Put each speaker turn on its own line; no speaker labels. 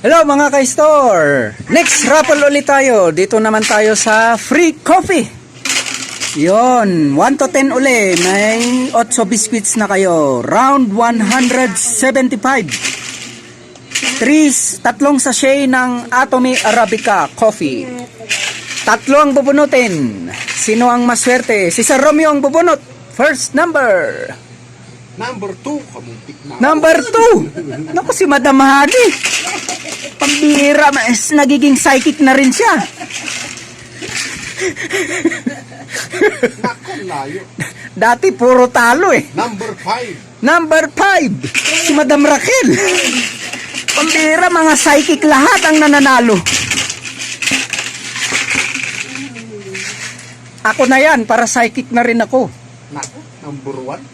Hello mga ka-store! Next raffle ulit tayo. Dito naman tayo sa free coffee. Yon, 1 to 10 uli. May 8 biscuits na kayo. Round 175. Tatlong sachet ng Atomy Arabica coffee. 3 ang bubunutin. Sino ang maswerte? Si Sir Romeo ang bubunot. First number.
Number 2, kamuntik na.
Number 2. Naku, si Madam Hadi. Pambihira, nagiging psychic na rin siya.
Naku, layo.
Dati puro talo eh.
Number 5.
Number 5. Si Madam Raquel. Pambihira, mga psychic lahat ang nananalo. Ako na yan, para psychic na rin ako.
Naku, number 1.